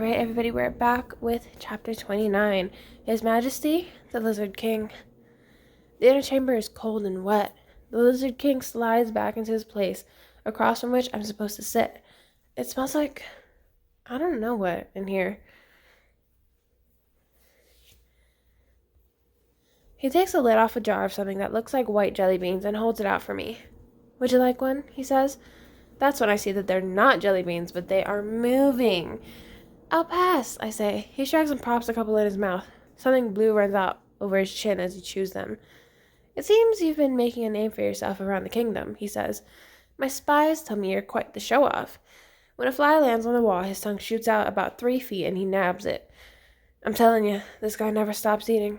Alright, everybody, we're back with chapter 29. His Majesty, the Lizard King. The inner chamber is cold and wet. The Lizard King slides back into his place, across from which I'm supposed to sit. It smells like I don't know what in here. He takes the lid off a jar of something that looks like white jelly beans and holds it out for me. Would you like one? He says. That's when I see that they're not jelly beans, but they are moving. I'll pass, I say. He shrugs and pops a couple in his mouth. Something blue runs out over his chin as he chews them. It seems you've been making a name for yourself around the kingdom, he says. My spies tell me you're quite the show-off. When a fly lands on the wall, his tongue shoots out about 3 feet and he nabs it. I'm telling you, this guy never stops eating.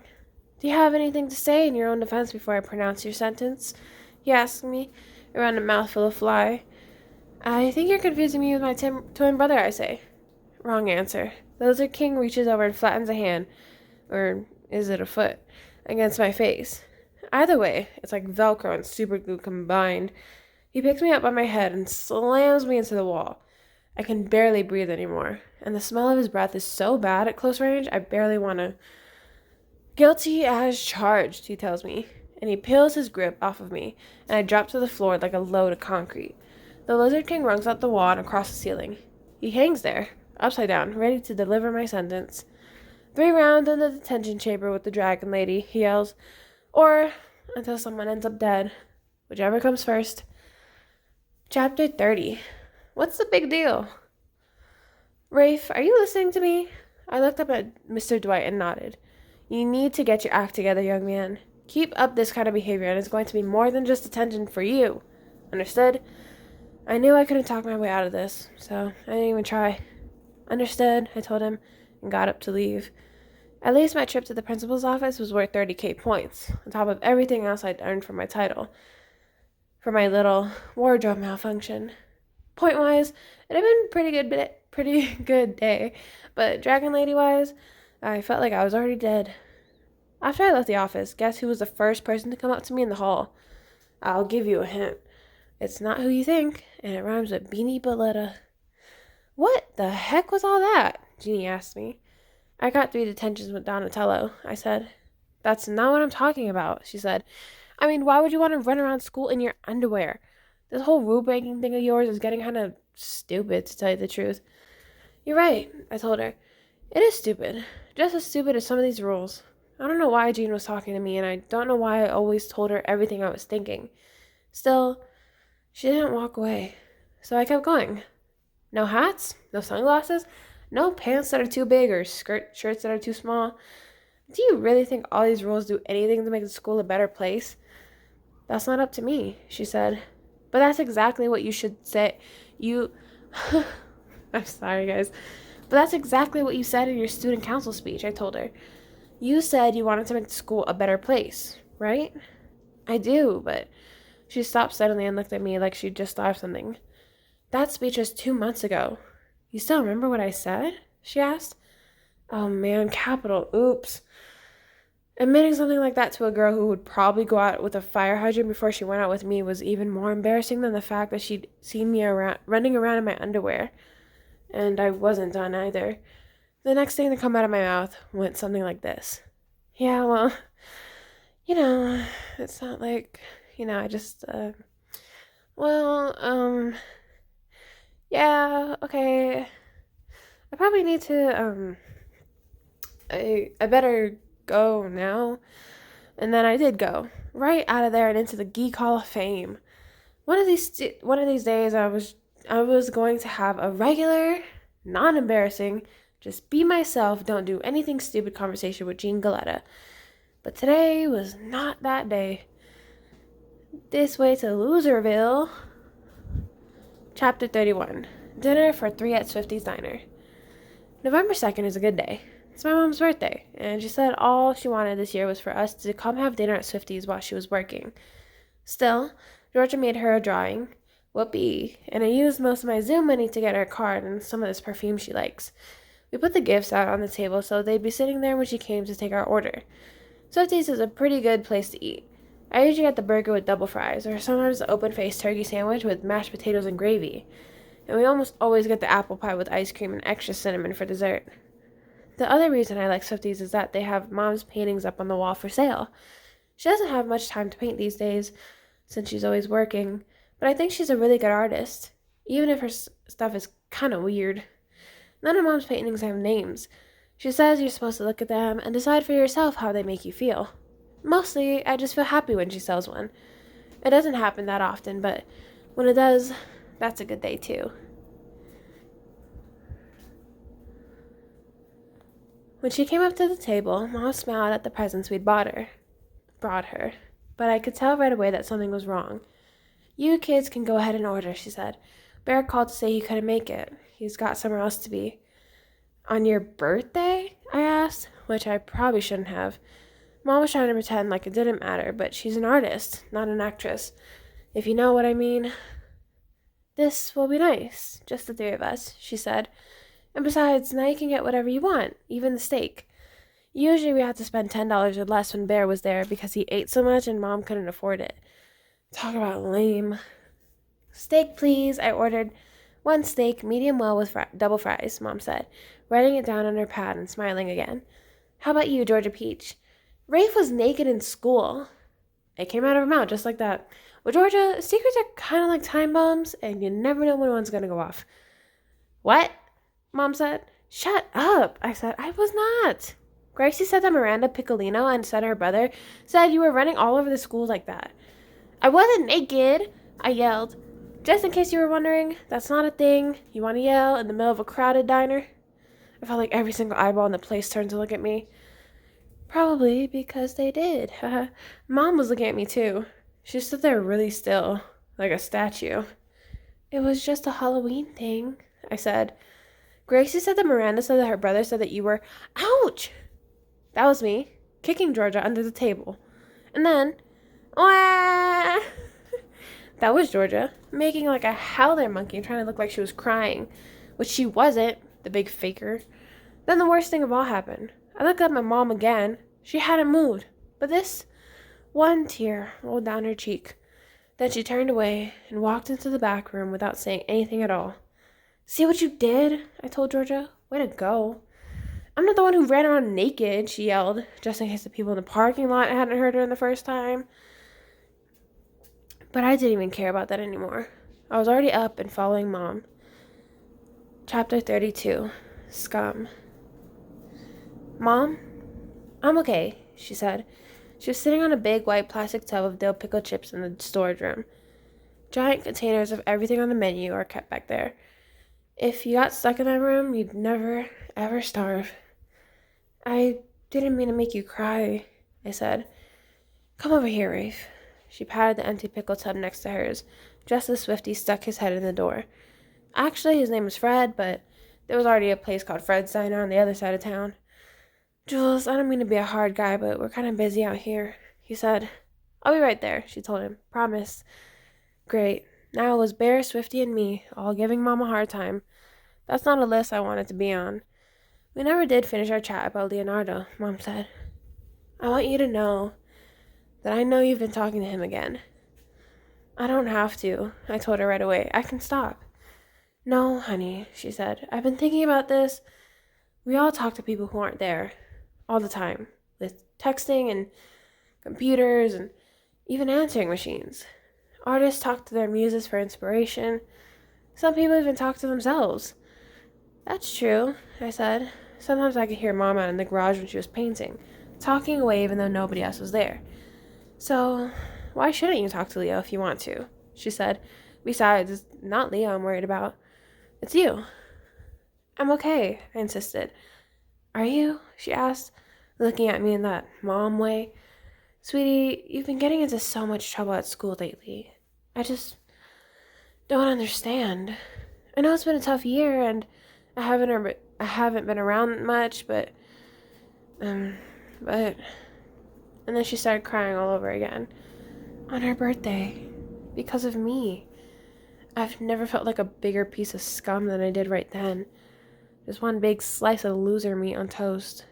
Do you have anything to say in your own defense before I pronounce your sentence? He asks me, around a mouthful of fly. I think you're confusing me with my twin brother, I say. Wrong answer. The Lizard King reaches over and flattens a hand, or is it a foot, against my face. Either way, it's like Velcro and superglue combined. He picks me up by my head and slams me into the wall. I can barely breathe anymore, and the smell of his breath is so bad at close range, I barely want to. Guilty as charged, he tells me, and he peels his grip off of me, and I drop to the floor like a load of concrete. The Lizard King runs up the wall and across the ceiling. He hangs there, upside down, ready to deliver my sentence. 3 rounds in the detention chamber with the dragon lady, he yells, or until someone ends up dead, whichever comes first. Chapter 30. What's the big deal? Rafe, are you listening to me? I looked up at Mr. Dwight and nodded. You need to get your act together, young man. Keep up this kind of behavior and it's going to be more than just detention for you. Understood? I knew I couldn't talk my way out of this, so I didn't even try. Understood, I told him, and got up to leave. At least my trip to the principal's office was worth 30k points, on top of everything else I'd earned for my title. For my little wardrobe malfunction. Point-wise, it had been pretty good day, but Dragon Lady-wise, I felt like I was already dead. After I left the office, guess who was the first person to come up to me in the hall? I'll give you a hint. It's not who you think, and it rhymes with Beanie Boletta. What the heck was all that? Jeannie asked me. I got 3 detentions with Donatello, I said. That's not what I'm talking about, she said. I mean, why would you want to run around school in your underwear? This whole rule-breaking thing of yours is getting kind of stupid, to tell you the truth. You're right, I told her. It is stupid. Just as stupid as some of these rules. I don't know why Jean was talking to me, and I don't know why I always told her everything I was thinking. Still, she didn't walk away, so I kept going. No hats, no sunglasses, no pants that are too big or shirts that are too small. Do you really think all these rules do anything to make the school a better place? That's not up to me, she said. But that's exactly what you should say. I'm sorry, guys. But that's exactly what you said in your student council speech, I told her. You said you wanted to make the school a better place, right? I do, but she stopped suddenly and looked at me like she'd just thought of something. That speech was 2 months ago. You still remember what I said? She asked. Oh man, capital oops. Admitting something like that to a girl who would probably go out with a fire hydrant before she went out with me was even more embarrassing than the fact that she'd seen me running around in my underwear. And I wasn't done either. The next thing to come out of my mouth went something like this. Yeah, well, it's not like, I just, yeah, okay. I probably need to, I better go now. And then I did go, right out of there and into the Geek Hall of Fame. One of these days I was going to have a regular, non-embarrassing, just be myself, don't do anything stupid conversation with Jean Galetta. But today was not that day. This way to Loserville. Chapter 31. Dinner for 3 at Swifty's Diner. November 2nd is a good day. It's my mom's birthday, and she said all she wanted this year was for us to come have dinner at Swifty's while she was working. Still, Georgia made her a drawing. Whoopee. And I used most of my Zoom money to get her a card and some of this perfume she likes. We put the gifts out on the table so they'd be sitting there when she came to take our order. Swifty's is a pretty good place to eat. I usually get the burger with double fries, or sometimes the open-faced turkey sandwich with mashed potatoes and gravy. And we almost always get the apple pie with ice cream and extra cinnamon for dessert. The other reason I like Swifties is that they have Mom's paintings up on the wall for sale. She doesn't have much time to paint these days, since she's always working, but I think she's a really good artist, even if her stuff is kind of weird. None of Mom's paintings have names. She says you're supposed to look at them and decide for yourself how they make you feel. Mostly, I just feel happy when she sells one. It doesn't happen that often, but when it does, that's a good day too. When she came up to the table, Mom smiled at the presents we'd brought her, but I could tell right away that something was wrong. You kids can go ahead and order, she said. Bear called to say he couldn't make it. He's got somewhere else to be. On your birthday? I asked, which I probably shouldn't have. Mom was trying to pretend like it didn't matter, but she's an artist, not an actress. If you know what I mean. This will be nice, just the three of us, she said. And besides, now you can get whatever you want, even the steak. Usually we had to spend $10 or less when Bear was there because he ate so much and Mom couldn't afford it. Talk about lame. Steak, please, I ordered. One steak, medium well with double fries, Mom said, writing it down on her pad and smiling again. How about you, Georgia Peach? Rafe was naked in school. It came out of her mouth just like that. Well, Georgia, secrets are kind of like time bombs, and you never know when one's going to go off. What? Mom said. Shut up, I said. I was not. Gracie said that Miranda Piccolino and said her brother said you were running all over the school like that. I wasn't naked, I yelled. Just in case you were wondering, that's not a thing. You want to yell in the middle of a crowded diner? I felt like every single eyeball in the place turned to look at me. Probably because they did. Mom was looking at me too. She stood there really still, like a statue. It was just a Halloween thing, I said. Gracie said that Miranda said that her brother said that you were... Ouch! That was me, kicking Georgia under the table. And then... Wah! That was Georgia, making like a howler monkey and trying to look like she was crying, which she wasn't, the big faker. Then the worst thing of all happened. I looked at my mom again. She hadn't moved, but this one tear rolled down her cheek. Then she turned away and walked into the back room without saying anything at all. See what you did? I told Georgia. Way to go. I'm not the one who ran around naked, she yelled, just in case the people in the parking lot hadn't heard her in the first time. But I didn't even care about that anymore. I was already up and following Mom. Chapter 32. Scum. Mom? I'm okay, she said. She was sitting on a big white plastic tub of dill pickle chips in the storage room. Giant containers of everything on the menu are kept back there. If you got stuck in that room, you'd never, ever starve. I didn't mean to make you cry, I said. Come over here, Rafe. She patted the empty pickle tub next to hers, just as Swifty stuck his head in the door. Actually, his name was Fred, but there was already a place called Fred's Diner on the other side of town. Jules, I don't mean to be a hard guy, but we're kind of busy out here, he said. I'll be right there, she told him. Promise. Great. Now it was Bear, Swifty, and me, all giving Mom a hard time. That's not a list I wanted to be on. We never did finish our chat about Leonardo, Mom said. I want you to know that I know you've been talking to him again. I don't have to, I told her right away. I can stop. No, honey, she said. I've been thinking about this. We all talk to people who aren't there, all the time, with texting and computers and even answering machines. Artists talk to their muses for inspiration. Some people even talk to themselves. That's true, I said. Sometimes I could hear Mom out in the garage when she was painting, talking away even though nobody else was there. So, why shouldn't you talk to Leo if you want to? She said. Besides, it's not Leo I'm worried about. It's you. I'm okay, I insisted. Are you? She asked, looking at me in that mom way. Sweetie, you've been getting into so much trouble at school lately. I just don't understand. I know it's been a tough year, and I haven't been around much, but... And then she started crying all over again. On her birthday. Because of me. I've never felt like a bigger piece of scum than I did right then. Just one big slice of loser meat on toast.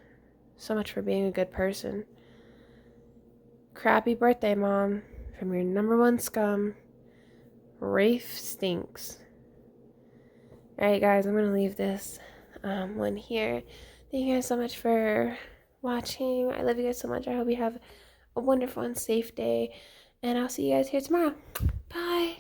So much for being a good person. Crappy birthday, Mom. From your number one scum. Rafe stinks. Alright, guys, I'm going to leave this one here. Thank you guys so much for watching. I love you guys so much. I hope you have a wonderful and safe day. And I'll see you guys here tomorrow. Bye.